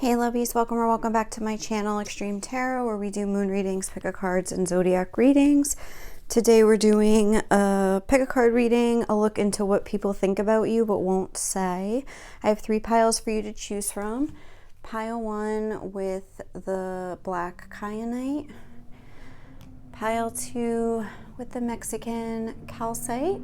Hey lovies, welcome or welcome back to my channel, Extreme Tarot, where we do moon readings, pick a cards, and zodiac readings. Today we're doing a pick a card reading, a look into what people think about you but won't say. I have 3 piles for you to choose from. Pile 1 with the black kyanite. Pile 2 with the Mexican calcite.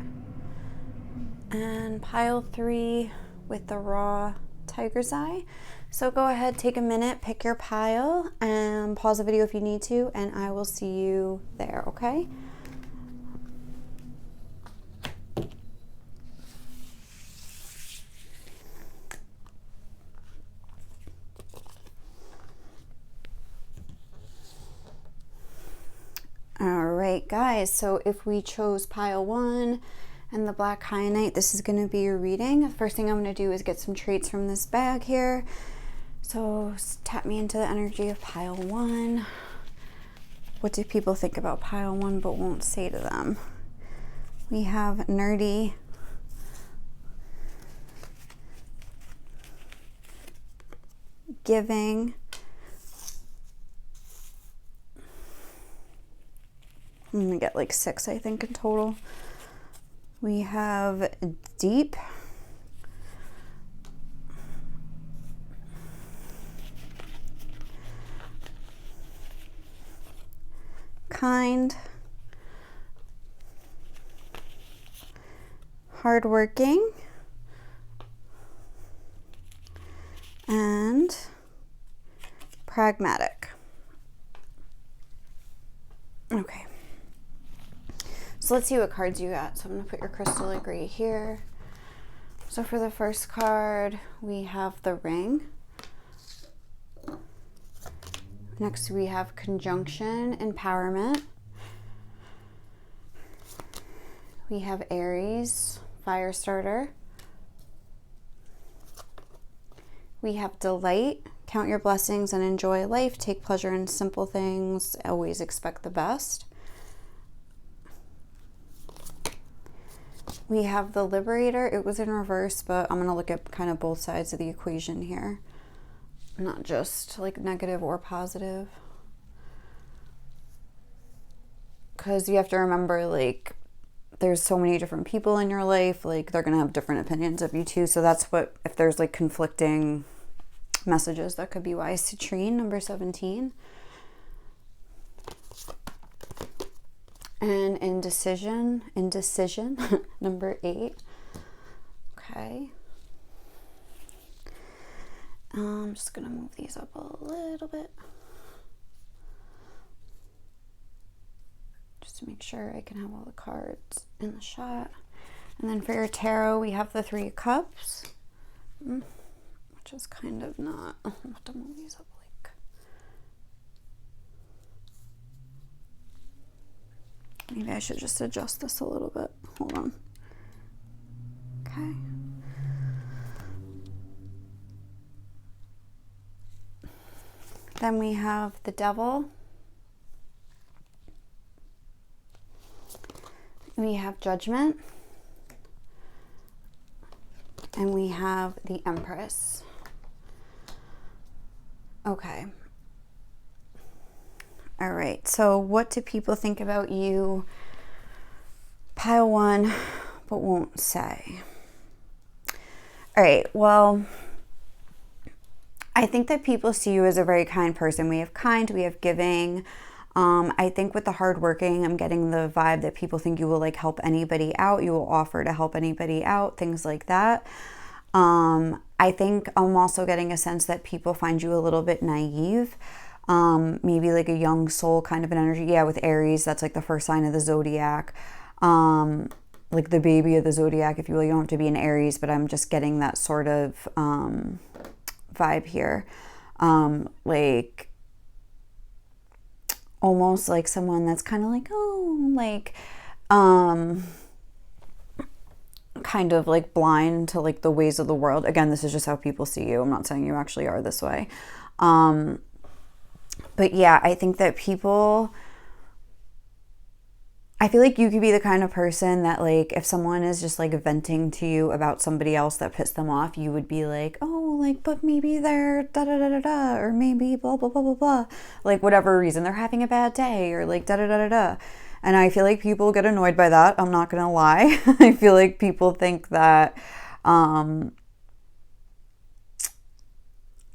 And pile 3 with the raw tiger's eye. So go ahead, take a minute, pick your pile, and pause the video if you need to, and I will see you there, okay? All right, guys, so if we chose pile 1 and the black kyanite, this is going to be your reading. The first thing I'm going to do is get some traits from this bag here. So tap me into the energy of pile 1. What do people think about pile 1 but won't say to them? We have nerdy, giving, I'm gonna get like 6, I think, in total. We have deep, kind, hardworking, and pragmatic. Okay. So let's see what cards you got. So I'm going to put your crystal right here. So for the first card, we have the ring. Next, we have conjunction, empowerment. We have Aries, fire starter. We have delight, count your blessings and enjoy life. Take pleasure in simple things. Always expect the best. We have the liberator. It was in reverse, but I'm going to look at kind of both sides of the equation here. Not just like negative or positive. Because you have to remember, like, there's so many different people in your life. Like, they're going to have different opinions of you too. So that's what, if there's like conflicting messages, that could be why. Citrine, number 17. And indecision, number 8. Okay. I'm just going to move these up a little bit. Just to make sure I can have all the cards in the shot. And then for your tarot, we have the 3 cups. Which is kind of not... I'll have to move these up like... Maybe I should just adjust this a little bit. Hold on. Okay. Then we have the devil. We have judgment. And we have the Empress. Okay. All right. So what do people think about you? Pile 1, but won't say. All right. Well, I think that people see you as a very kind person. We have kind, we have giving. I think with the hardworking, I'm getting the vibe that people think you will like help anybody out. You will offer to help anybody out, things like that. I think I'm also getting a sense that people find you a little bit naive. Maybe like a young soul kind of an energy. Yeah, with Aries, that's like the first sign of the zodiac. Like the baby of the zodiac, if you will. You don't have to be an Aries, but I'm just getting that sort of vibe here. Like almost like someone that's kind of like, oh, like kind of like blind to like the ways of the world. Again, this is just how people see you. I'm not saying you actually are this way. But yeah, I think that people I feel like you could be the kind of person that, like, if someone is just like venting to you about somebody else that pissed them off, you would be like, oh, like, but maybe they're da da da da da, or maybe blah blah blah blah blah, like whatever reason they're having a bad day, or like da da da da da. And I feel like people get annoyed by that. I'm not gonna lie. I feel like people think that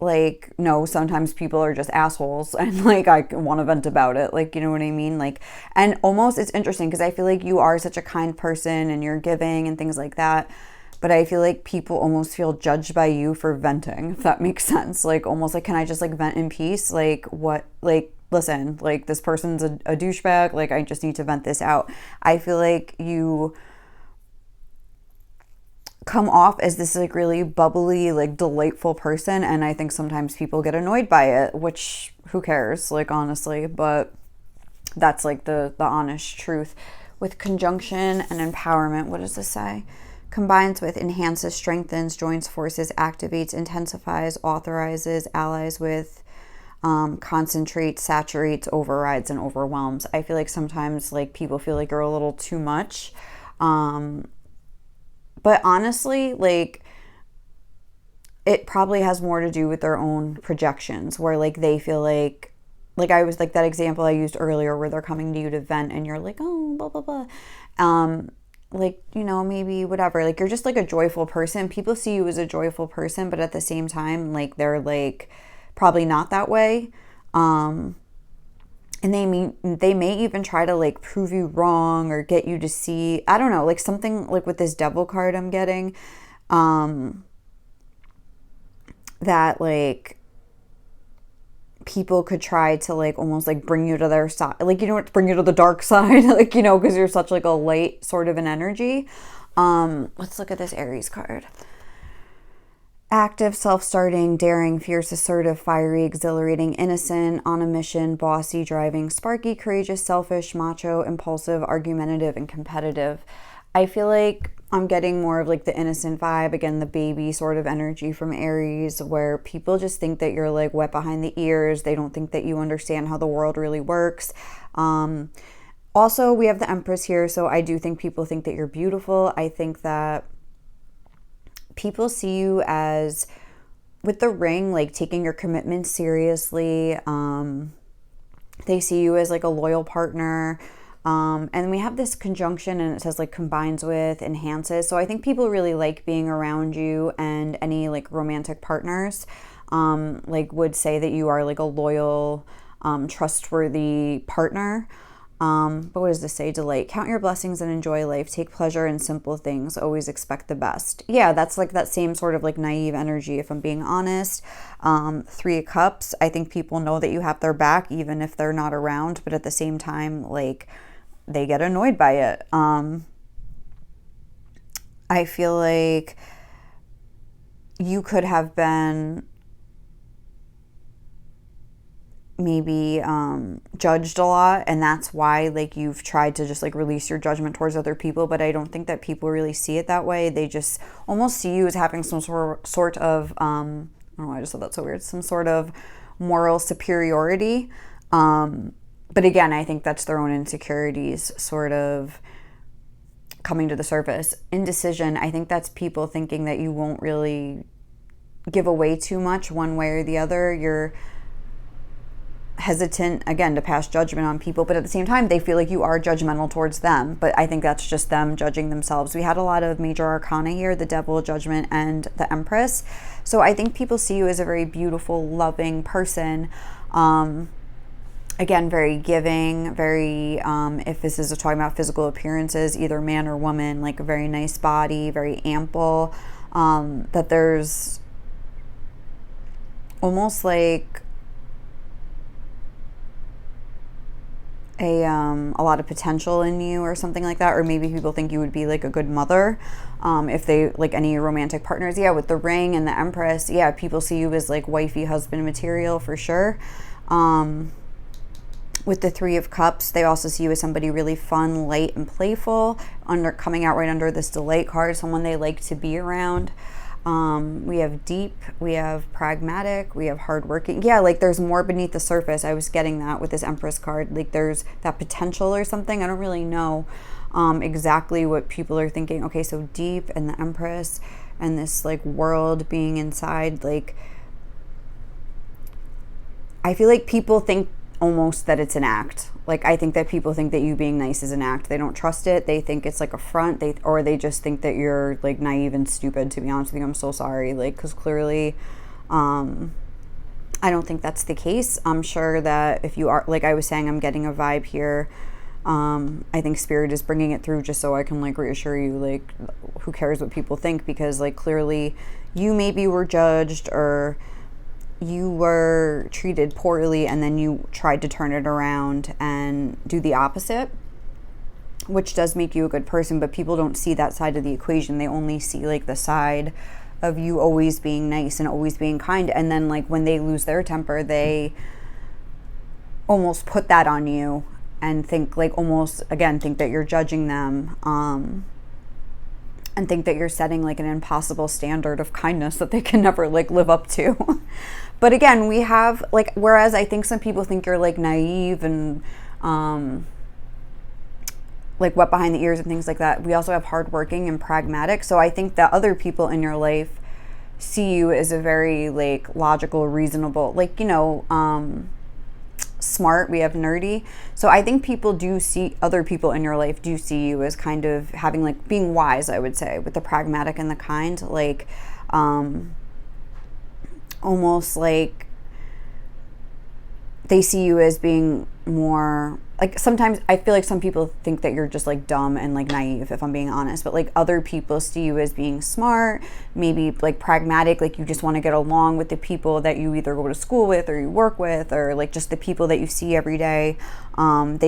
like, no, sometimes people are just assholes, and like I want to vent about it, like, you know what I mean? Like, and almost it's interesting because I feel like you are such a kind person and you're giving and things like that, but I feel like people almost feel judged by you for venting, if that makes sense. Like, almost like, can I just like vent in peace? Like, what? Like, listen, like, this person's a douchebag, like, I just need to vent this out. I feel like you come off as this like really bubbly, like delightful person, and I think sometimes people get annoyed by it, which who cares, like, honestly, but that's like the honest truth. With conjunction and empowerment, what does this say? Combines with, enhances, strengthens, joins forces, activates, intensifies, authorizes, allies with, concentrates, saturates, overrides, and overwhelms. I feel like sometimes like people feel like you're a little too much, but honestly, like, it probably has more to do with their own projections, where like they feel like I was like that example I used earlier where they're coming to you to vent and you're like, oh, blah, blah, blah. Like, you know, maybe whatever, like, you're just like a joyful person. People see you as a joyful person, but at the same time, like, they're like probably not that way. And they may even try to like prove you wrong or get you to see, I don't know, like something like with this devil card I'm getting, that like people could try to like almost like bring you to their side, like, you know, bring you to the dark side, like, you know, because you're such like a light sort of an energy. Let's look at this Aries card. Active, self-starting, daring, fierce, assertive, fiery, exhilarating, innocent, on a mission, bossy, driving, sparky, courageous, selfish, macho, impulsive, argumentative, and competitive. I feel like I'm getting more of like the innocent vibe, again, the baby sort of energy from Aries, where people just think that you're like wet behind the ears. They don't think that you understand how the world really works. Also, we have the Empress here, so I do think people think that you're beautiful. I think that people see you as, with the ring, like taking your commitment seriously. They see you as like a loyal partner. And we have this conjunction, and it says like combines with, enhances. So I think people really like being around you, and any like romantic partners like would say that you are like a loyal, trustworthy partner. But what does this say? Delight. Count your blessings and enjoy life. Take pleasure in simple things. Always expect the best. Yeah, that's like that same sort of like naive energy, if I'm being honest. 3 of Cups. I think people know that you have their back, even if they're not around. But at the same time, like, they get annoyed by it. I feel like you could have been maybe judged a lot, and that's why like you've tried to just like release your judgment towards other people. But I don't think that people really see it that way. They just almost see you as having some sort of I don't know, I just said that so weird, some sort of moral superiority, but again, I think that's their own insecurities sort of coming to the surface. Indecision, I think that's people thinking that you won't really give away too much one way or the other. You're hesitant, again, to pass judgment on people, but at the same time they feel like you are judgmental towards them. But I think that's just them judging themselves. We had a lot of major arcana here, the Devil, Judgment, and the Empress. So I think people see you as a very beautiful, loving person. Again, very giving, very, if this is talking about physical appearances, either man or woman, like a very nice body, very ample, that there's almost like a lot of potential in you or something like that. Or maybe people think you would be like a good mother, if they like any romantic partners. Yeah, with the Ring and the Empress, yeah, people see you as like wifey husband material for sure. With the 3 of Cups, they also see you as somebody really fun, light, and playful, coming out right under this Delight card, someone they like to be around. We have deep, we have pragmatic, we have hardworking. Yeah, like there's more beneath the surface. I was getting that with this Empress card. Like there's that potential or something. I don't really know exactly what people are thinking. Okay, so deep and the Empress and this like world being inside. Like I feel like people think almost that it's an act. Like I think that people think that you being nice is an act. They don't trust it. They think it's like a front. Or they just think that you're like naive and stupid, to be honest with you. I'm so sorry. Like, because clearly I don't think that's the case. I'm sure that if you are, like I was saying, I'm getting a vibe here. I think Spirit is bringing it through just so I can like reassure you, like who cares what people think, because like clearly you maybe were judged or you were treated poorly and then you tried to turn it around and do the opposite, which does make you a good person, but people don't see that side of the equation. They only see like the side of you always being nice and always being kind, and then like when they lose their temper, they almost put that on you and think like almost again think that you're judging them, and think that you're setting like an impossible standard of kindness that they can never like live up to. But again, we have like, whereas I think some people think you're like naive and like wet behind the ears and things like that, we also have hardworking and pragmatic. So I think that other people in your life see you as a very like logical, reasonable, like, you know, smart. We have nerdy. So I think people do see, other people in your life do see you as kind of having like being wise, I would say, with the pragmatic and the kind, like almost like they see you as being more like, sometimes I feel like some people think that you're just like dumb and like naive, if I'm being honest, but like other people see you as being smart, maybe like pragmatic, like you just want to get along with the people that you either go to school with or you work with, or like just the people that you see every day. And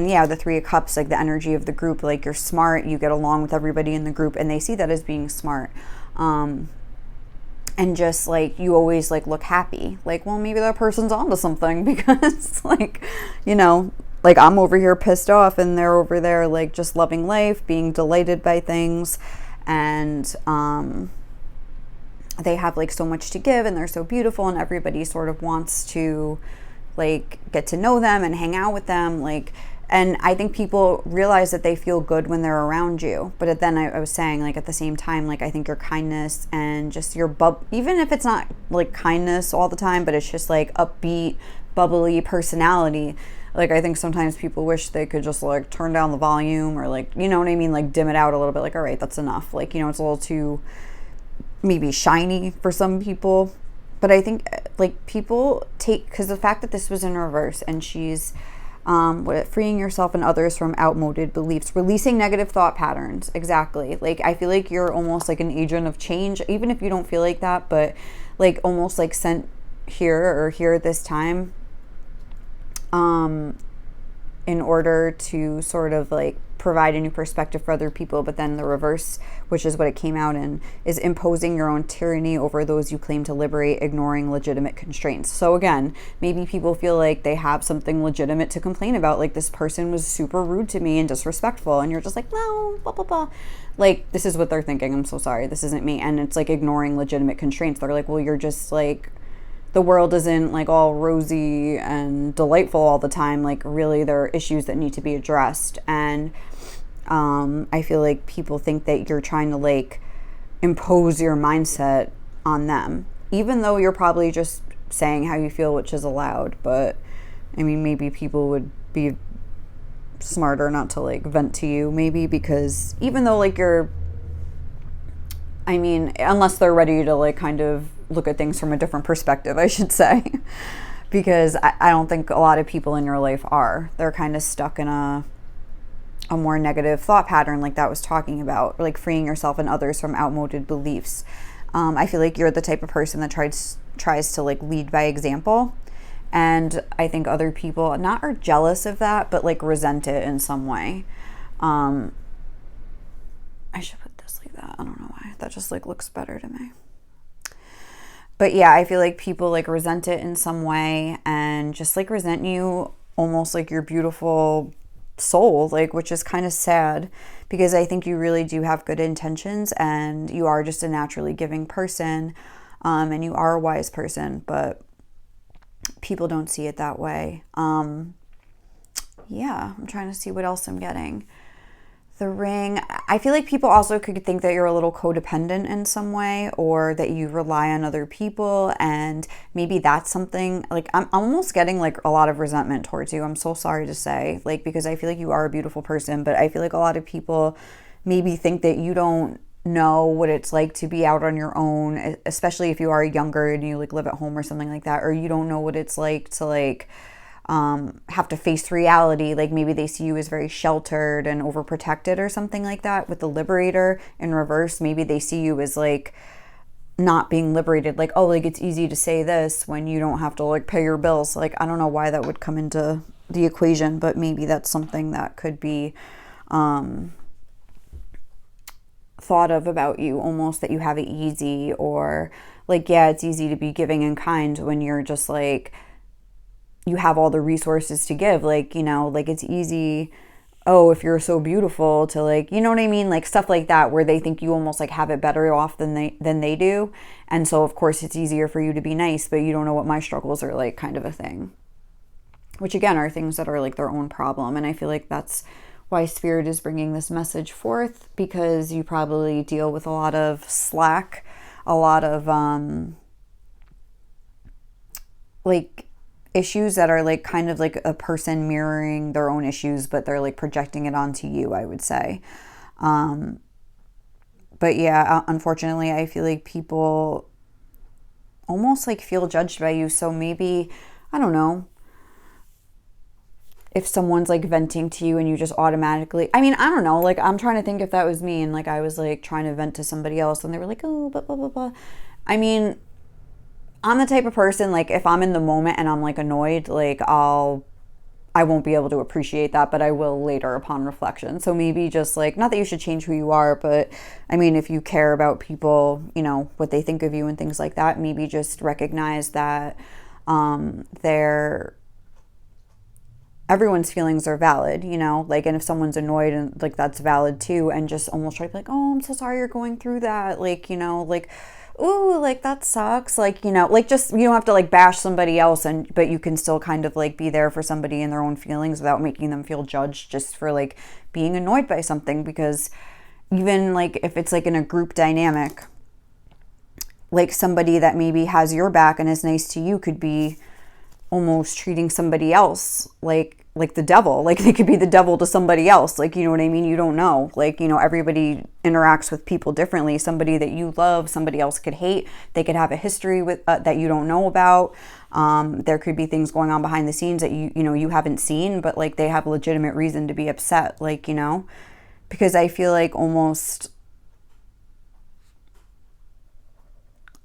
yeah, the Three of Cups, like the energy of the group, like you're smart, you get along with everybody in the group, and they see that as being smart. And just like you always like look happy, like, well, maybe that person's onto something, because like, you know, like I'm over here pissed off and they're over there like just loving life, being delighted by things, and they have like so much to give and they're so beautiful, and everybody sort of wants to like get to know them and hang out with them, like. And I think people realize that they feel good when they're around you. But then I was saying, like, at the same time, like, I think your kindness and just your even if it's not like kindness all the time, but it's just like upbeat, bubbly personality. Like, I think sometimes people wish they could just like turn down the volume, or like, you know what I mean? Like dim it out a little bit. Like, all right, that's enough. Like, you know, it's a little too maybe shiny for some people. But I think like people take, because the fact that this was in reverse and she's freeing yourself and others from outmoded beliefs, releasing negative thought patterns. Exactly. Like, I feel like you're almost like an agent of change, even if you don't feel like that, but like almost like sent here at this time, in order to sort of like provide a new perspective for other people. But then the reverse, which is what it came out in, is imposing your own tyranny over those you claim to liberate, ignoring legitimate constraints. So again, maybe people feel like they have something legitimate to complain about, like this person was super rude to me and disrespectful, and you're just like, no, blah blah blah. Like, this is what they're thinking, I'm so sorry, this isn't me. And it's like ignoring legitimate constraints. They're like, well, you're just like, the world isn't like all rosy and delightful all the time. Like, really, there are issues that need to be addressed. And I feel like people think that you're trying to like impose your mindset on them, even though you're probably just saying how you feel, which is allowed. But I mean, maybe people would be smarter not to like vent to you, maybe, because even though like you're, I mean, unless they're ready to like kind of look at things from a different perspective, I should say, because I don't think a lot of people in your life are. They're kind of stuck in a more negative thought pattern, like that was talking about, like freeing yourself and others from outmoded beliefs. I feel like you're the type of person that tries to like lead by example, and I think other people not are jealous of that, but like resent it in some way. I should put this like that. I don't know why. That just like looks better to me. But yeah, I feel like people like resent it in some way, and just like resent you almost like your beautiful soul, like, which is kind of sad, because I think you really do have good intentions, and you are just a naturally giving person, and you are a wise person, but people don't see it that way. Yeah, I'm trying to see what else I'm getting. The ring, I feel like people also could think that you're a little codependent in some way, or that you rely on other people, and maybe that's something, like, I'm almost getting like a lot of resentment towards you. I'm so sorry to say, like, because I feel like you are a beautiful person, but I feel like a lot of people maybe think that you don't know what it's like to be out on your own, especially if you are younger and you like live at home or something like that, or you don't know what it's like to like have to face reality. Like maybe they see you as very sheltered and overprotected or something like that. With the Liberator in reverse, maybe they see you as like not being liberated, like, oh, like it's easy to say this when you don't have to like pay your bills. Like, I don't know why that would come into the equation, but maybe that's something that could be thought of about you, almost, that you have it easy, or like, yeah, it's easy to be giving and kind when you're just like, you have all the resources to give, like, you know, like it's easy, oh, if you're so beautiful, to like, you know what I mean, like stuff like that, where they think you almost like have it better off than they do, and so of course it's easier for you to be nice, but you don't know what my struggles are like, kind of a thing, which again are things that are like their own problem. And I feel like that's why Spirit is bringing this message forth, because you probably deal with a lot of slack, a lot of like issues that are like kind of like a person mirroring their own issues, but they're like projecting it onto you, I would say. But yeah, unfortunately, I feel like people almost like feel judged by you. So maybe, I don't know, if someone's like venting to you and you just automatically, I mean, I don't know, like I'm trying to think if that was me and like I was like trying to vent to somebody else and they were like, oh, blah, blah, blah, blah. I mean, I'm the type of person, like if I'm in the moment and I'm like annoyed, like I won't be able to appreciate that, but I will later upon reflection. So maybe just like, not that you should change who you are, but I mean, if you care about people, you know, what they think of you and things like that, maybe just recognize that everyone's feelings are valid, you know, like, and if someone's annoyed, and like that's valid too, and just almost try to be like, oh, I'm so sorry you're going through that, like, you know, like, ooh, like that sucks, like, you know, like, just, you don't have to like bash somebody else, but you can still kind of like be there for somebody in their own feelings without making them feel judged just for like being annoyed by something. Because even like if it's like in a group dynamic, like somebody that maybe has your back and is nice to you could be almost treating somebody else like the devil. Like they could be the devil to somebody else, like, you know what I mean? You don't know, like, you know, everybody interacts with people differently. Somebody that you love, somebody else could hate. They could have a history with that you don't know about. There could be things going on behind the scenes that you know you haven't seen, but like they have legitimate reason to be upset, like, you know, because I feel like almost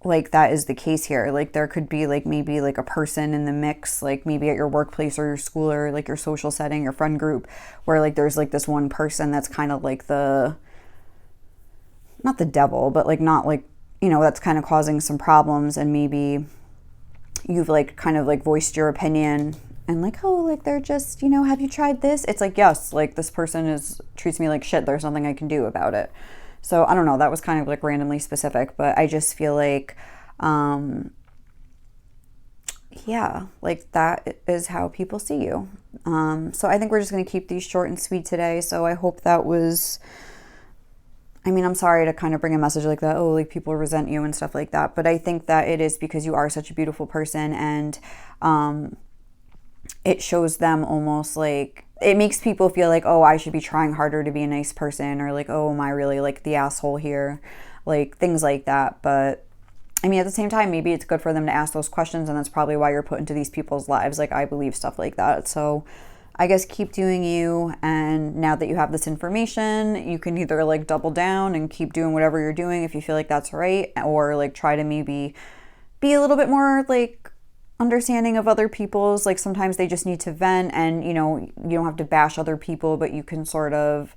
like that is the case here. Like there could be like maybe like a person in the mix, like maybe at your workplace or your school or like your social setting, your friend group, where like there's like this one person that's kind of like not the devil, but like not like, you know, that's kind of causing some problems, and maybe you've like kind of like voiced your opinion and like, oh, like they're just, you know, have you tried this? It's like, yes, like this person treats me like shit. There's nothing I can do about it. So I don't know, that was kind of like randomly specific, but I just feel like, yeah, like that is how people see you. So I think we're just going to keep these short and sweet today. So I hope that was, I mean, I'm sorry to kind of bring a message like that, oh, like people resent you and stuff like that, but I think that it is because you are such a beautiful person, and it shows them almost like, it makes people feel like, oh, I should be trying harder to be a nice person, or like, oh, am I really like the asshole here? Like things like that. But I mean, at the same time, maybe it's good for them to ask those questions, and that's probably why you're put into these people's lives. Like I believe stuff like that. So I guess keep doing you, and now that you have this information, you can either like double down and keep doing whatever you're doing if you feel like that's right, or like try to maybe be a little bit more like understanding of other people's, like sometimes they just need to vent, and you know, you don't have to bash other people, but you can sort of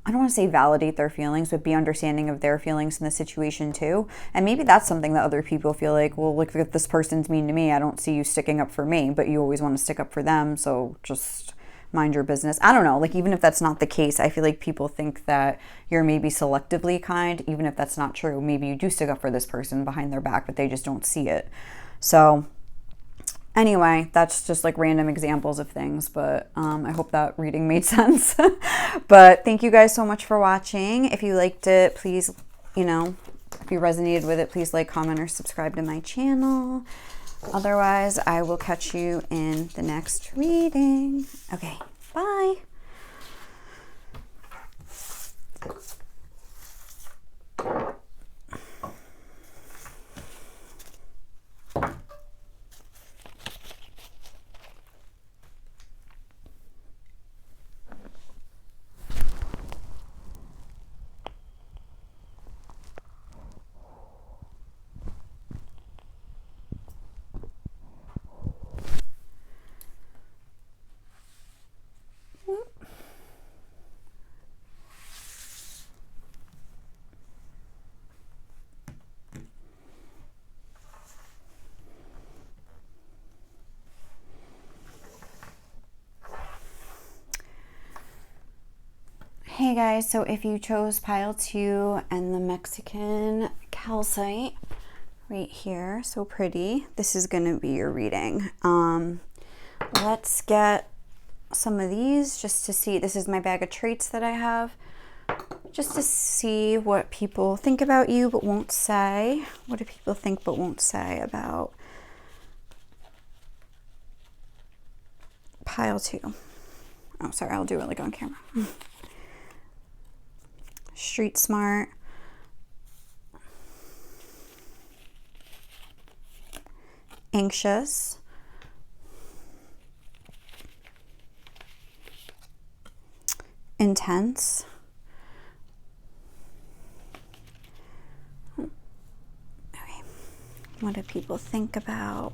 I don't want to say validate their feelings, but be understanding of their feelings in the situation too. And maybe that's something that other people feel like, well, look, if this person's mean to me, I don't see you sticking up for me, but you always want to stick up for them. So just mind your business. I don't know, like even if that's not the case, I feel like people think that you're maybe selectively kind, even if that's not true. Maybe you do stick up for this person behind their back, but they just don't see it. So anyway, that's just like random examples of things, but I hope that reading made sense. But thank you guys so much for watching. If you liked it, please, you know, if you resonated with it, please like, comment, or subscribe to my channel. Otherwise, I will catch you in the next reading. Okay, bye. Hey guys, so if you chose pile 2 and the Mexican calcite right here, so pretty, this is going to be your reading. Let's get some of these just to see. This is my bag of traits that I have, just to see what people think about you but won't say. What do people think but won't say about pile 2? Oh, sorry, I'll do it like on camera. Street smart, anxious, intense, okay. What do people think about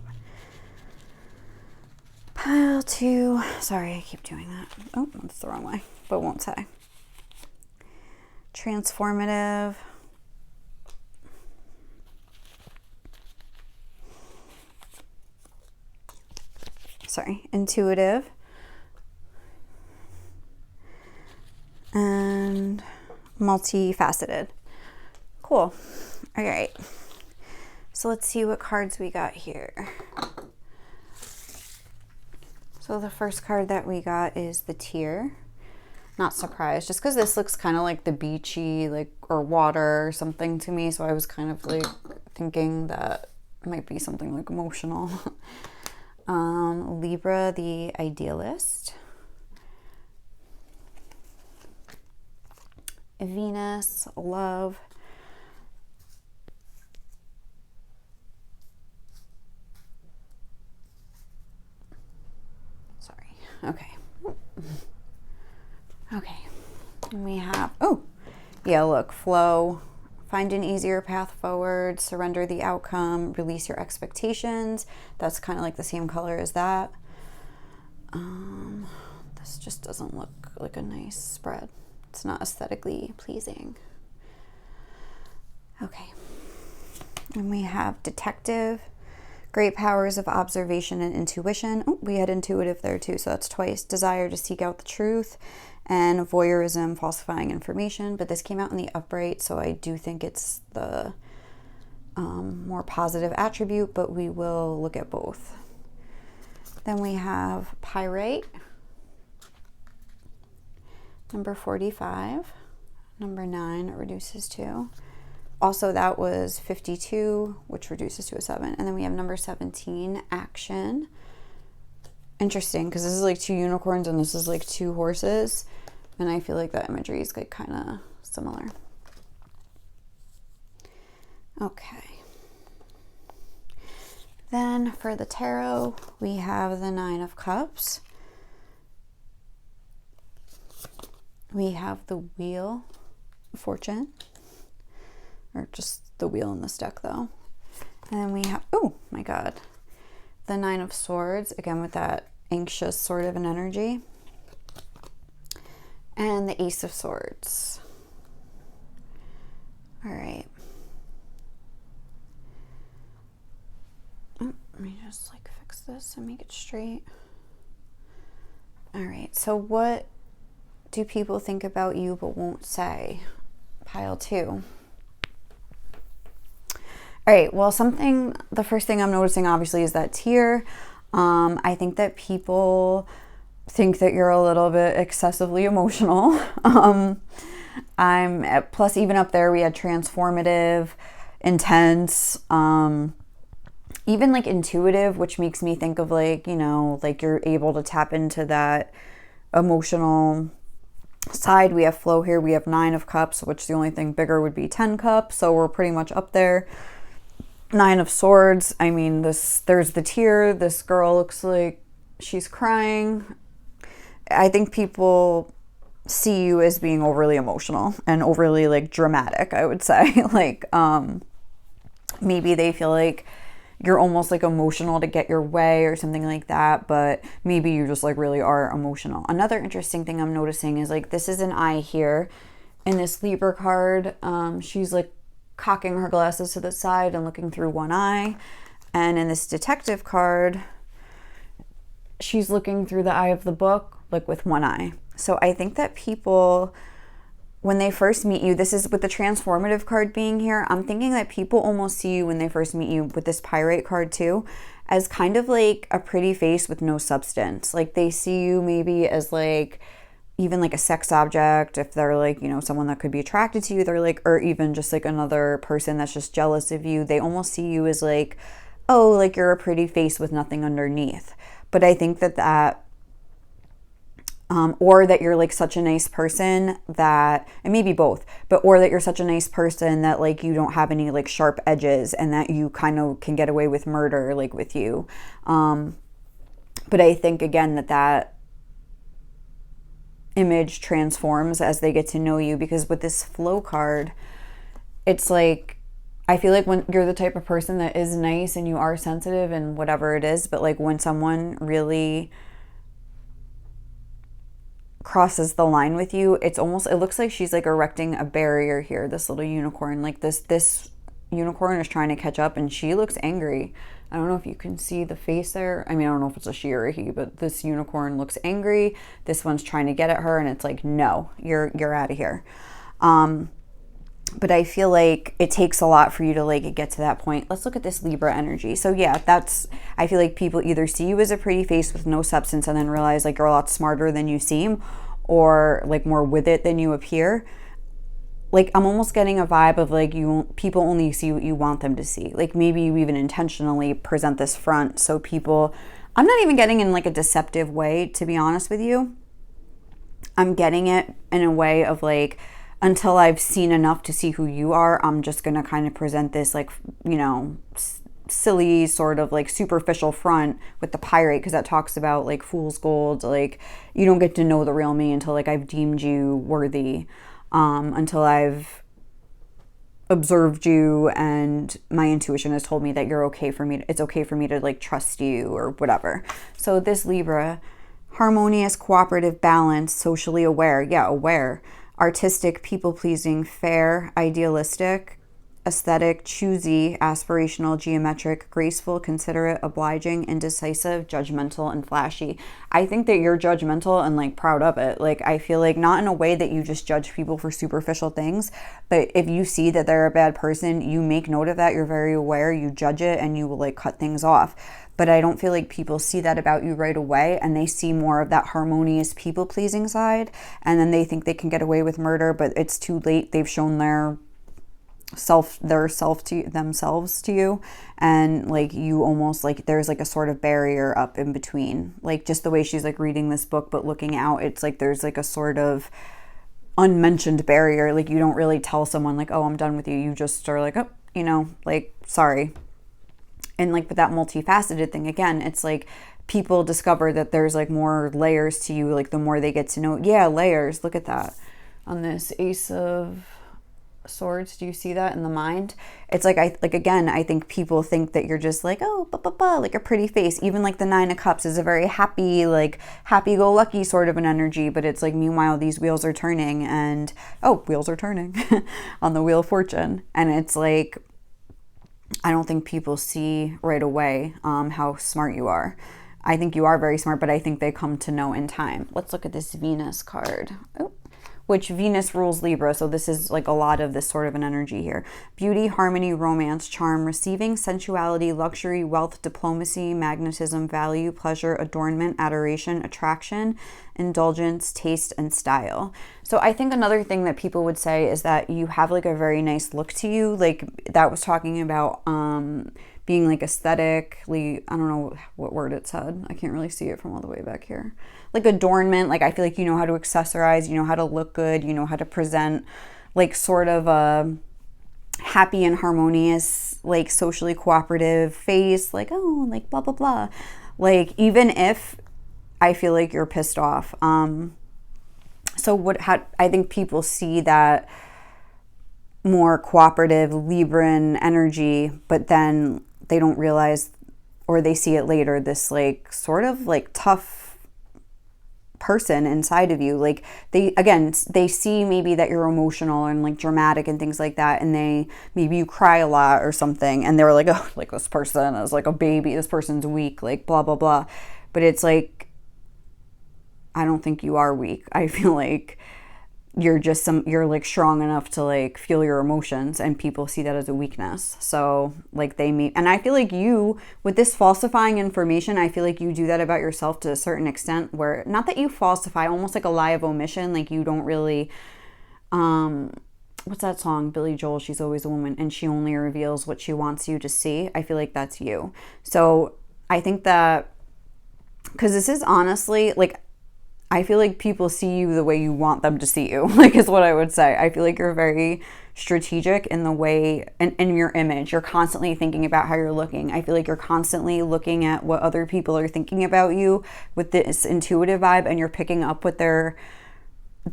pile 2? Sorry, I keep doing that. Oh, that's the wrong way, but won't say. Transformative, sorry, intuitive, and multifaceted. Cool. All right, so let's see what cards we got here. So the first card that we got is the Tear. Not surprised, just because this looks kind of like the beachy, like, or water or something to me, so I was kind of like thinking that it might be something like emotional. Libra, the Idealist. Venus, Love. Sorry, okay. Okay, and we have, oh, yeah, look, Flow, find an easier path forward, surrender the outcome, release your expectations. That's kind of like the same color as that. This just doesn't look like a nice spread. It's not aesthetically pleasing. Okay, and we have Detective, great powers of observation and intuition. Oh, we had intuitive there too, so that's twice. Desire to seek out the truth, and voyeurism, falsifying information. But this came out in the upright, so I do think it's the more positive attribute, but we will look at both. Then we have Pyrite, number 45, number 9, it reduces to. Also, that was 52, which reduces to a 7. And then we have number 17, Action. Interesting, because this is like 2 unicorns and this is like 2 horses. And I feel like that imagery is like kind of similar. Okay. Then for the tarot, we have the 9 of Cups. We have the Wheel of Fortune. Or just the wheel in this deck though. And then we have, oh my god, the 9 of Swords, again with that anxious sort of an energy. And the Ace of Swords. All right. Oh, let me just like fix this and make it straight. All right, so what do people think about you but won't say? Pile 2. All right, well, the first thing I'm noticing obviously is that tear. I think that people think that you're a little bit excessively emotional. Plus even up there we had transformative, intense, even like intuitive, which makes me think of like, you know, like you're able to tap into that emotional side. We have flow here. We have 9 of cups, which the only thing bigger would be 10 cups. So we're pretty much up there. 9 of swords. I mean, there's the tear. This girl looks like she's crying. I think people see you as being overly emotional and overly like dramatic, I would say. Like, maybe they feel like you're almost like emotional to get your way or something like that, but maybe you just like really are emotional. Another interesting thing I'm noticing is like this is an eye here in this Libra card. She's like cocking her glasses to the side and looking through one eye. And in this detective card, she's looking through the eye of the book, like with one eye. So I think that people, when they first meet you, this is with the transformative card being here, I'm thinking that people almost see you when they first meet you with this pyrite card too, as kind of like a pretty face with no substance. Like they see you maybe as like, even like a sex object, if they're like, you know, someone that could be attracted to you, they're like, or even just like another person that's just jealous of you. They almost see you as like, oh, like you're a pretty face with nothing underneath. But I think that or that you're like such a nice person that, and maybe both, but or that you're such a nice person that like you don't have any like sharp edges and that you kind of can get away with murder like with you. But I think again that image transforms as they get to know you, because with this flow card, it's like, I feel like when you're the type of person that is nice and you are sensitive and whatever it is, but like when someone really crosses the line with you, it looks like she's like erecting a barrier here, this little unicorn. Like this unicorn is trying to catch up and she looks angry. I don't know if you can see the face there. I mean, I don't know if it's a she or a he, but this unicorn looks angry. This one's trying to get at her and it's like, no, you're out of here. But I feel like it takes a lot for you to like get to that point. Let's look at this Libra energy. So yeah, I feel like people either see you as a pretty face with no substance and then realize like you're a lot smarter than you seem, or like more with it than you appear. Like I'm almost getting a vibe of like people only see what you want them to see. Like maybe you even intentionally present this front so people, I'm not even getting in like a deceptive way, to be honest with you. I'm getting it in a way of like, until I've seen enough to see who you are, I'm just going to kind of present this like, you know, silly sort of like superficial front with the pyrite, because that talks about like fool's gold. Like you don't get to know the real me until like I've deemed you worthy, until I've observed you and my intuition has told me that you're okay for me. It's okay for me to like trust you or whatever. So this Libra, harmonious, cooperative, balanced, socially aware. Yeah, aware. Artistic, people-pleasing, fair, idealistic, aesthetic, choosy, aspirational, geometric, graceful, considerate, obliging, indecisive, judgmental, and flashy. I think that you're judgmental and like proud of it. Like I feel like not in a way that you just judge people for superficial things, but if you see that they're a bad person, you make note of that, you're very aware, you judge it, and you will like cut things off. But I don't feel like people see that about you right away, and they see more of that harmonious people-pleasing side, and then they think they can get away with murder, but it's too late. They've shown their self to themselves to you, and like you almost like there's like a sort of barrier up in between. Like just the way she's like reading this book but looking out, it's like there's like a sort of unmentioned barrier. Like you don't really tell someone like, oh, I'm done with you. You just are like, oh, you know, like, sorry. And like with that multifaceted thing, again, it's like people discover that there's like more layers to you, like the more they get to know. Yeah, layers. Look at that on this Ace of Swords. Do you see that in the mind? It's like, again, I think people think that you're just like, oh, like a pretty face. Even like the 9 of Cups is a very happy, like happy-go-lucky sort of an energy, but it's like, meanwhile, these wheels are turning and, oh, wheels are turning on the Wheel of Fortune. And it's like, I don't think people see right away how smart you are. I think you are very smart, but I think they come to know in time. Let's look at this Venus card. Oh, which Venus rules Libra, so this is like a lot of this sort of an energy here. Beauty, harmony, romance, charm, receiving, sensuality, luxury, wealth, diplomacy, magnetism, value, pleasure, adornment, adoration, attraction, indulgence, taste, and style. So I think another thing that people would say is that you have like a very nice look to you. Like that was talking about being like aesthetically, I don't know what word it said. I can't really see it from all the way back here. Like adornment, like I feel like you know how to accessorize, you know how to look good, you know how to present like sort of a happy and harmonious, like socially cooperative face, like, oh, like blah, blah, blah. Like even if I feel like you're pissed off. So I think people see that more cooperative Libran energy, but then they don't realize, or they see it later, this like sort of like tough person inside of you. Like they see maybe that you're emotional and like dramatic and things like that, and maybe you cry a lot or something, and they're like, oh, like this person is like a baby, this person's weak, like blah blah blah. But it's like, I don't think you are weak. I feel like you're like strong enough to like feel your emotions, and people see that as a weakness. So like and I feel like you, with this falsifying information, I feel like you do that about yourself to a certain extent, where not that you falsify, almost like a lie of omission. Like you don't really, what's that song? Billy Joel, She's Always a Woman, and she only reveals what she wants you to see. I feel like that's you. So I think that, because this is honestly like, I feel like people see you the way you want them to see you, like is what I would say. I feel like you're very strategic in the way, and in your image. You're constantly thinking about how you're looking. I feel like you're constantly looking at what other people are thinking about you with this intuitive vibe, and you're picking up what their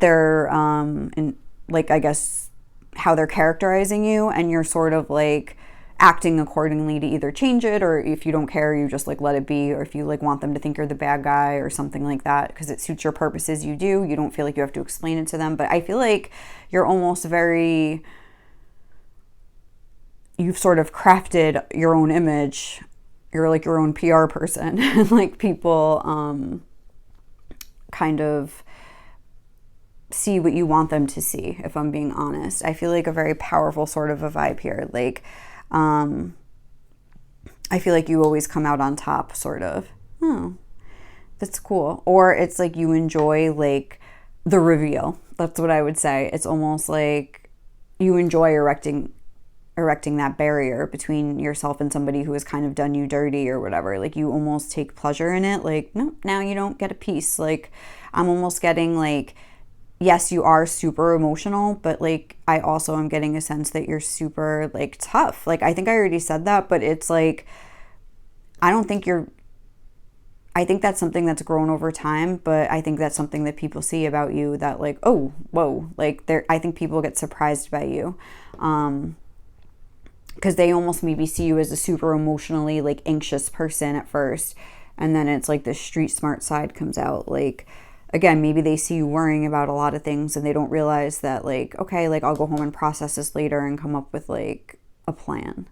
and like, I guess, how they're characterizing you, and you're sort of like acting accordingly to either change it, or if you don't care, you just like let it be, or if you like want them to think you're the bad guy or something like that because it suits your purposes, you don't feel like you have to explain it to them. But I feel like you're almost you've sort of crafted your own image. You're like your own PR person and like people kind of see what you want them to see, if I'm being honest. I feel like a very powerful sort of a vibe here. Like I feel like you always come out on top, sort of. Oh, that's cool. Or it's like you enjoy like the reveal. That's what I would say. It's almost like you enjoy erecting that barrier between yourself and somebody who has kind of done you dirty or whatever. Like you almost take pleasure in it. Like, nope, now you don't get a piece. Like I'm almost getting like, yes, you are super emotional, but like I also am getting a sense that you're super like tough. Like I think I already said that, but it's like, I think that's something that's grown over time, but I think that's something that people see about you that like, oh, whoa, like I think people get surprised by you. Because they almost maybe see you as a super emotionally like anxious person at first, and then it's like the street smart side comes out. Like, again, maybe they see you worrying about a lot of things and they don't realize that like, okay, like I'll go home and process this later and come up with like a plan.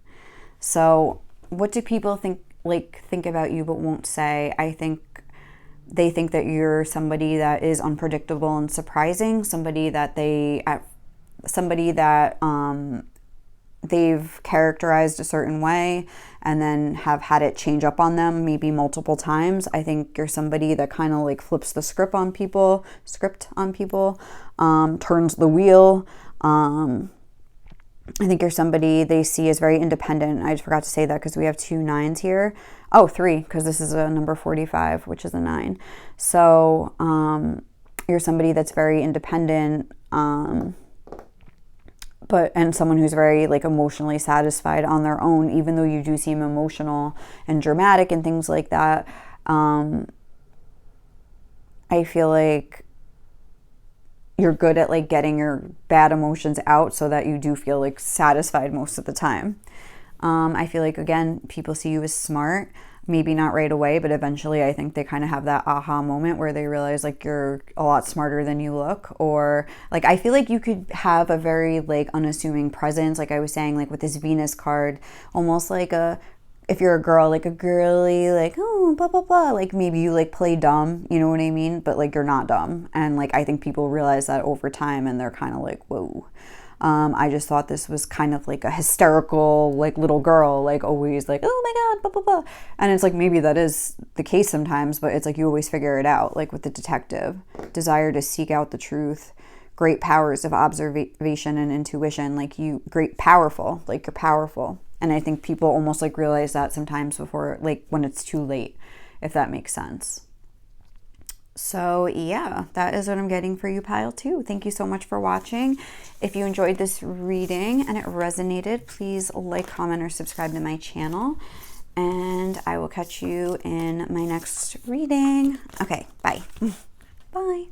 So what do people think about you but won't say? I think they think that you're somebody that is unpredictable and surprising, somebody that they've characterized a certain way and then have had it change up on them maybe multiple times. I think you're somebody that kind of like flips the script on people, turns the wheel. I think you're somebody they see as very independent. I just forgot to say that because we have 2 9s here. Oh, 3, because this is a number 45, which is a 9. So you're somebody that's very independent, and someone who's very like emotionally satisfied on their own, even though you do seem emotional and dramatic and things like that. I feel like you're good at like getting your bad emotions out so that you do feel like satisfied most of the time. I feel like, again, people see you as smart, maybe not right away, but eventually I think they kind of have that aha moment where they realize like you're a lot smarter than you look. Or like, I feel like you could have a very like unassuming presence, like I was saying, like with this Venus card, almost like a if you're a girl, like a girly, like, oh, blah, blah, blah, like maybe you like play dumb, you know what I mean? But like you're not dumb. And like I think people realize that over time and they're kind of like, whoa. I just thought this was kind of like a hysterical, like little girl, like always like, oh my God, blah, blah, blah. And it's like, maybe that is the case sometimes, but it's like you always figure it out, like with the detective. Desire to seek out the truth, great powers of observation and intuition, like you, great, powerful, like you're powerful. And I think people almost like realize that sometimes before, like when it's too late, if that makes sense. So yeah, that is what I'm getting for you, pile 2. Thank you so much for watching. If you enjoyed this reading and it resonated, please like, comment, or subscribe to my channel. And I will catch you in my next reading. Okay, bye. Bye.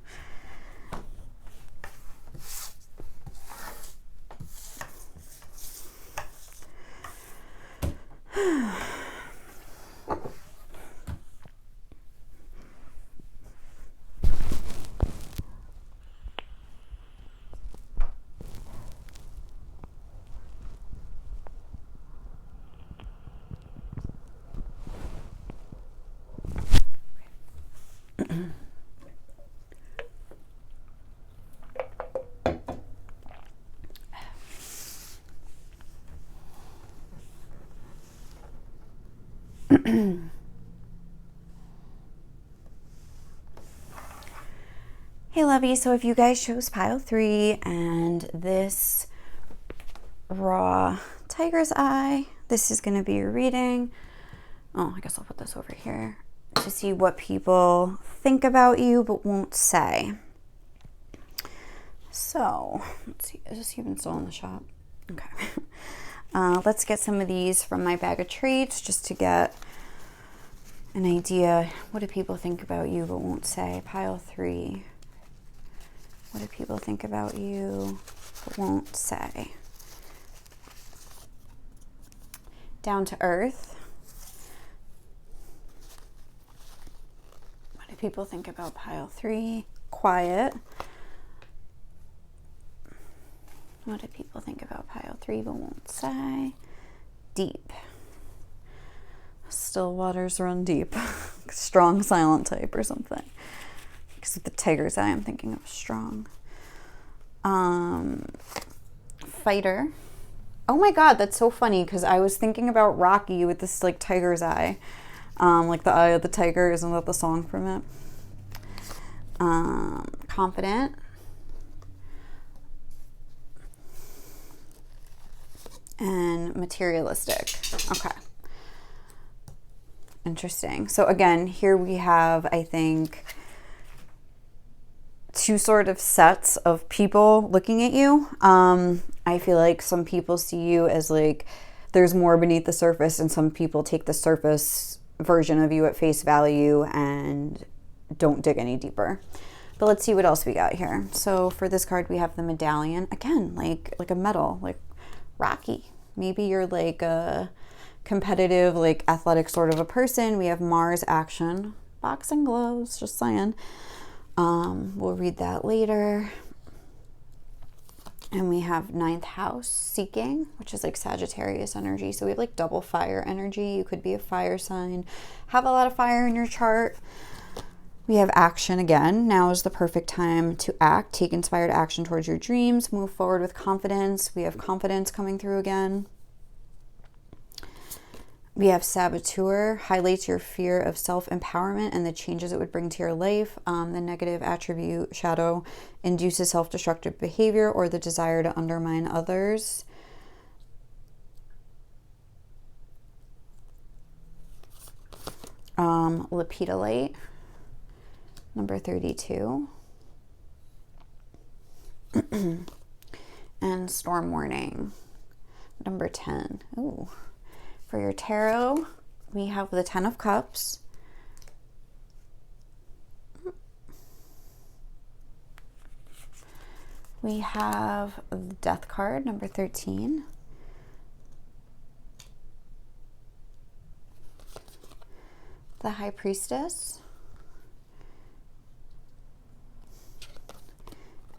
Hey lovies, so if you guys chose pile 3 and this raw tiger's eye, this is going to be your reading. Oh, I guess I'll put this over here to see what people think about you but won't say. So let's see, is this even still in the shop? Okay. Let's get some of these from my bag of treats just to get an idea. What do people think about you but won't say? Pile 3. What do people think about you but won't say? Down to earth. What do people think about pile 3? Quiet. What do people think about pile 3 but won't say? Deep. Still waters run deep. Strong silent type or something. Because with the tiger's eye, I'm thinking of strong. Fighter. Oh my God, that's so funny because I was thinking about Rocky with this like tiger's eye. Like the eye of the tiger, isn't that the song from it? Confident. And materialistic. Okay. Interesting. So again, here we have, I think, 2 sort of sets of people looking at you. I feel like some people see you as like there's more beneath the surface, and some people take the surface version of you at face value and don't dig any deeper. But let's see what else we got here. So for this card, we have the medallion. Again, like a medal, like Rocky. Maybe you're like a competitive, like athletic sort of a person. We have Mars action, boxing gloves, just saying. We'll read that later. And we have 9th house, seeking, which is like Sagittarius energy. So we have like double fire energy. You could be a fire sign, have a lot of fire in your chart. We have action again. Now is the perfect time to act. Take inspired action towards your dreams. Move forward with confidence. We have confidence coming through again. We have saboteur, highlights your fear of self-empowerment and the changes it would bring to your life. The negative attribute, shadow, induces self-destructive behavior or the desire to undermine others. Lepidolite, number 32. And storm warning, number 10. Ooh. For your tarot, we have the 10 of Cups. We have the Death card, number 13. The High Priestess.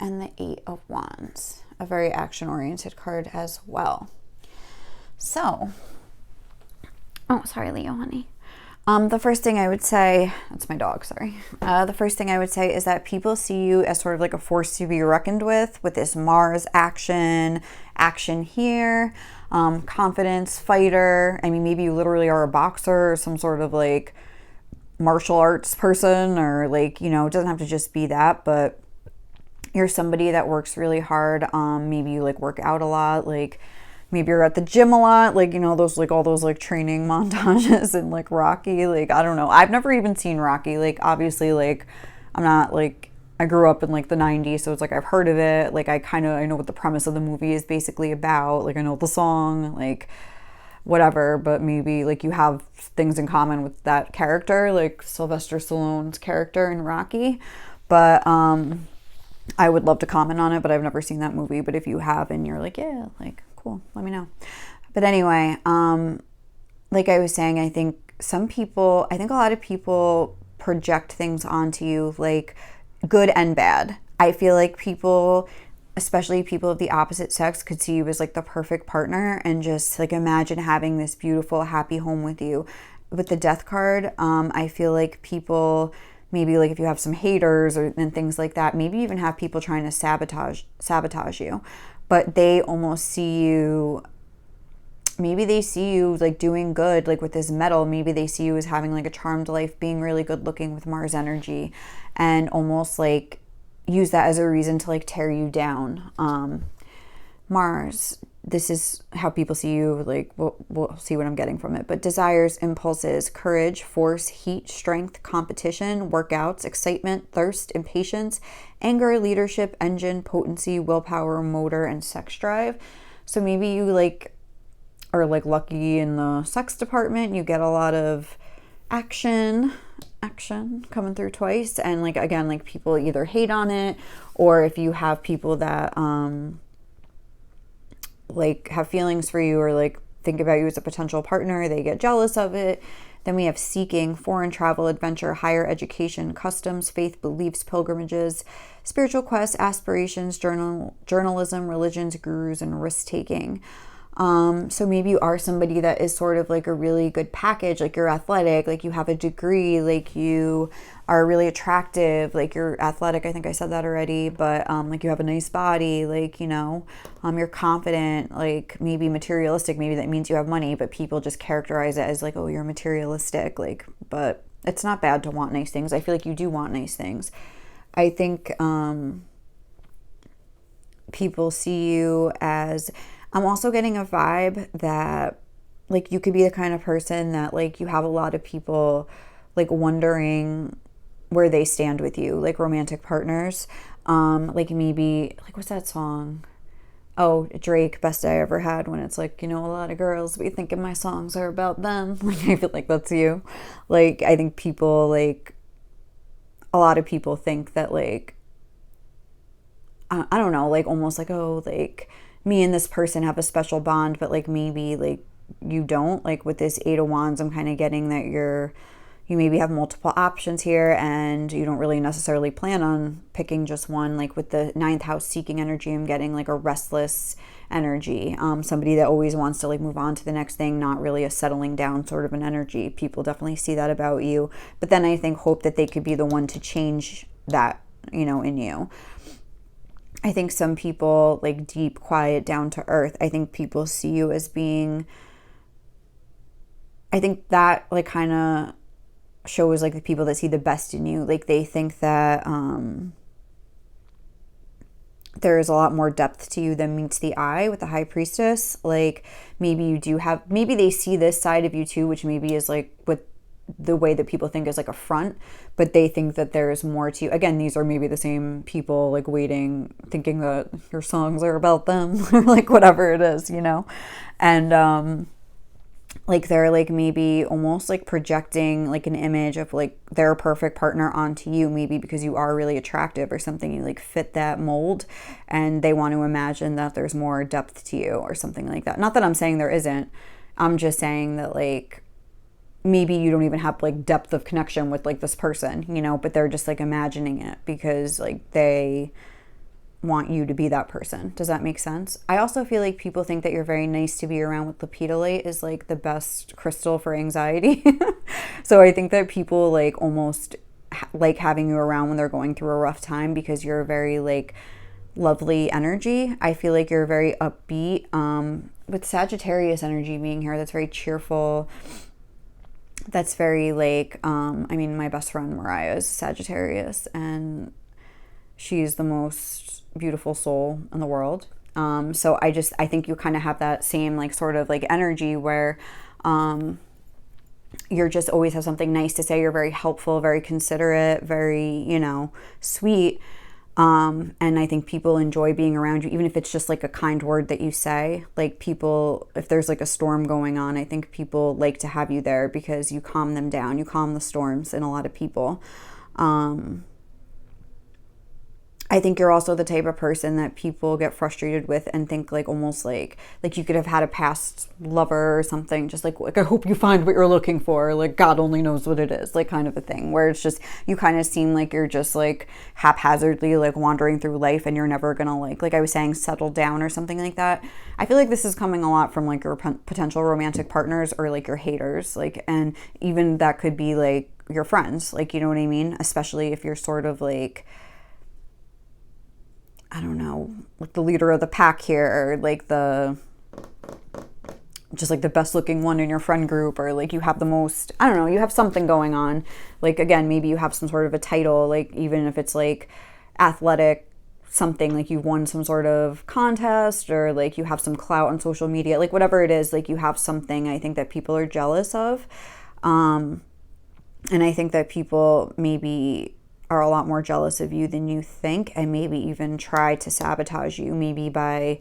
And the 8 of Wands, a very action-oriented card as well. So, Oh, sorry, Leo, honey. The first thing I would say, that's my dog, sorry. The first thing I would say is that people see you as sort of like a force to be reckoned with this Mars action here, confidence, fighter. I mean, maybe you literally are a boxer or some sort of like martial arts person, or like, you know, it doesn't have to just be that, but you're somebody that works really hard. Maybe you like work out a lot, like maybe you're at the gym a lot, like, you know, those like all those like training montages and like Rocky, like I don't know, I've never even seen Rocky, like obviously like I'm not like, I grew up in like the 90s, so it's like I've heard of it, like I know what the premise of the movie is basically about, like I know the song, like whatever, but maybe like you have things in common with that character, like Sylvester Stallone's character in Rocky. But I would love to comment on it, but I've never seen that movie. But if you have and you're like, yeah, like cool, let me know. But anyway, like I was saying, I think a lot of people project things onto you, like good and bad. I feel like people, especially people of the opposite sex, could see you as like the perfect partner and just like imagine having this beautiful, happy home with you. With the death card, I feel like people, maybe like if you have some haters and things like that, maybe even have people trying to sabotage you, but they almost see you, maybe they see you like doing good, like with this metal, maybe they see you as having like a charmed life, being really good looking with Mars energy, and almost like use that as a reason to like tear you down. Mars, this is how people see you, like we'll see what I'm getting from it, but desires, impulses, courage, force, heat, strength, competition, workouts, excitement, thirst, impatience, anger, leadership, engine, potency, willpower, motor, and sex drive. So maybe you like are like lucky in the sex department, you get a lot of action coming through twice, and like again, like people either hate on it, or if you have people that like have feelings for you or like think about you as a potential partner, they get jealous of it. Then we have seeking, foreign travel, adventure, higher education, customs, faith, beliefs, pilgrimages, spiritual quests, aspirations, journalism, religions, gurus, and risk-taking. So maybe you are somebody that is sort of like a really good package, like you're athletic, like you have a degree, like you are really attractive, like you're athletic, I think I said that already, but like you have a nice body, like, you know, you're confident, like maybe materialistic, maybe that means you have money, but people just characterize it as like, oh, you're materialistic, like, but it's not bad to want nice things. I feel like you do want nice things. I think people see you as, I'm also getting a vibe that like you could be the kind of person that like you have a lot of people like wondering where they stand with you, like romantic partners. Like maybe, like what's that song? Oh, Drake, Best I Ever Had, when it's like, you know, a lot of girls be thinking my songs are about them. Like I feel like that's you. Like I think people, like a lot of people think that like I don't know, like almost like, oh, like me and this person have a special bond, but like maybe like you don't. Like with this Eight of Wands, I'm kind of getting that you maybe have multiple options here and you don't really necessarily plan on picking just one. Like with the ninth house seeking energy, I'm getting like a restless energy, somebody that always wants to like move on to the next thing, not really a settling down sort of an energy. People definitely see that about you, but then I think hope that they could be the one to change that, you know, in you. I think some people like deep, quiet, down to earth. I think people see you as being, I think that like kind of shows like the people that see the best in you. Like they think that there is a lot more depth to you than meets the eye with the High Priestess. Like maybe you do have, maybe they see this side of you too, which maybe is like with the way that people think is like a front, but they think that there's more to you. Again, these are maybe the same people like waiting, thinking that your songs are about them or like whatever it is, you know? And like they're like maybe almost like projecting like an image of like their perfect partner onto you, maybe because you are really attractive or something, you like fit that mold, and they want to imagine that there's more depth to you or something like that. Not that I'm saying there isn't, I'm just saying that like maybe you don't even have like depth of connection with like this person, you know, but they're just like imagining it because like they want you to be that person. Does that make sense? I also feel like people think that you're very nice to be around, with lepidolite is like the best crystal for anxiety. So I think that people like almost like having you around when they're going through a rough time, because you're very like lovely energy. I feel like you're very upbeat. With Sagittarius energy being here, that's very cheerful. That's very like, I mean, my best friend Mariah is Sagittarius, and she's the most beautiful soul in the world. So I think you kind of have that same like sort of like energy where you're just always have something nice to say. You're very helpful, very considerate, very, you know, sweet. And I think people enjoy being around you, even if it's just like a kind word that you say. Like people, if there's like a storm going on, I think people like to have you there because you calm them down. You calm the storms in a lot of people. I think you're also the type of person that people get frustrated with and think like almost like you could have had a past lover or something, just like I hope you find what you're looking for, like God only knows what it is, like kind of a thing, where it's just you kind of seem like you're just like haphazardly like wandering through life and you're never gonna like I was saying, settle down or something like that. I feel like this is coming a lot from like your potential romantic partners or like your haters, like, and even that could be like your friends, like, you know what I mean? Especially if you're sort of like, I don't know, like the leader of the pack here, or like just like the best looking one in your friend group, or like you have the most, I don't know, you have something going on. Like, again, maybe you have some sort of a title, like even if it's like athletic something, like you've won some sort of contest, or like you have some clout on social media, like whatever it is, like you have something I think that people are jealous of. And I think that people maybe are a lot more jealous of you than you think, and maybe even try to sabotage you, maybe by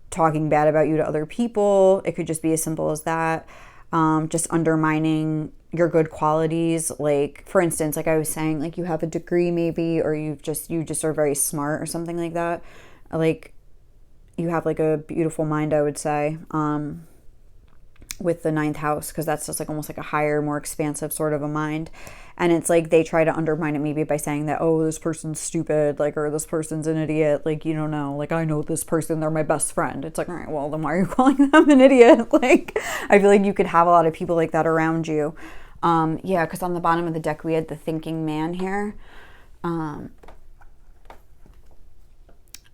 talking bad about you to other people. It could just be as simple as that. Just undermining your good qualities. Like, for instance, like I was saying, like you have a degree maybe, or you just are very smart or something like that. Like you have like a beautiful mind, I would say, with the 9th house, because that's just like almost like a higher, more expansive sort of a mind. And it's like they try to undermine it maybe by saying that, oh, this person's stupid, like, or this person's an idiot, like, you don't know, like, I know this person, they're my best friend. It's like, all right, well, then why are you calling them an idiot? Like, I feel like you could have a lot of people like that around you. Yeah, because on the bottom of the deck we had the thinking man here.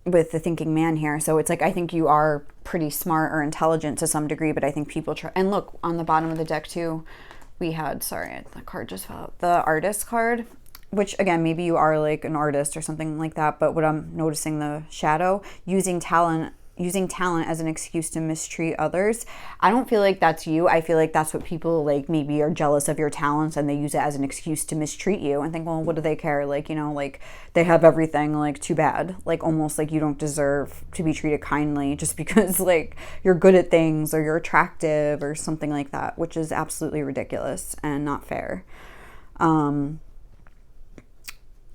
With the thinking man here. So it's like, I think you are pretty smart or intelligent to some degree, but I think people try, and look, on the bottom of the deck too, we had, sorry, the card just fell out, the artist card, which again, maybe you are like an artist or something like that, but what I'm noticing, the shadow, using talent as an excuse to mistreat others. I don't feel like that's you. I feel like that's what people like maybe are jealous of your talents, and they use it as an excuse to mistreat you and think, well, what do they care? Like, you know, like they have everything, like too bad. Like almost like you don't deserve to be treated kindly just because like you're good at things or you're attractive or something like that, which is absolutely ridiculous and not fair.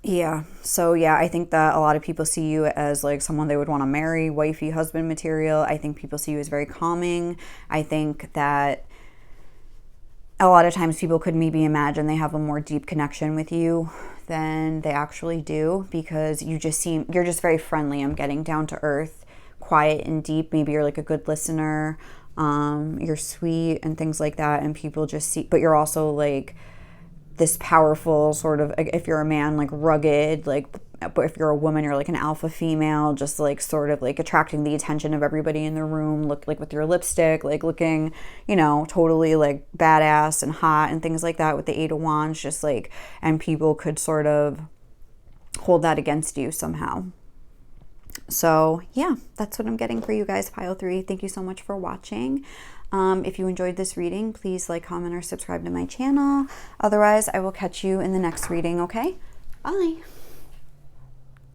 Yeah. So yeah, I think that a lot of people see you as like someone they would want to marry, wifey, husband material. I think people see you as very calming. I think that a lot of times people could maybe imagine they have a more deep connection with you than they actually do, because you're just very friendly. I'm getting down to earth, quiet and deep. Maybe you're like a good listener. You're sweet and things like that. And people just see, but you're also like this powerful sort of, if you're a man, like rugged, like, but if you're a woman, you're like an alpha female, just like sort of like attracting the attention of everybody in the room, look like with your lipstick, like looking, you know, totally like badass and hot and things like that with the 8 of Wands, just like, and people could sort of hold that against you somehow. So yeah, that's what I'm getting for you guys, pile 3. Thank you so much for watching. If you enjoyed this reading, please like, comment, or subscribe to my channel. Otherwise, I will catch you in the next reading, okay? Bye.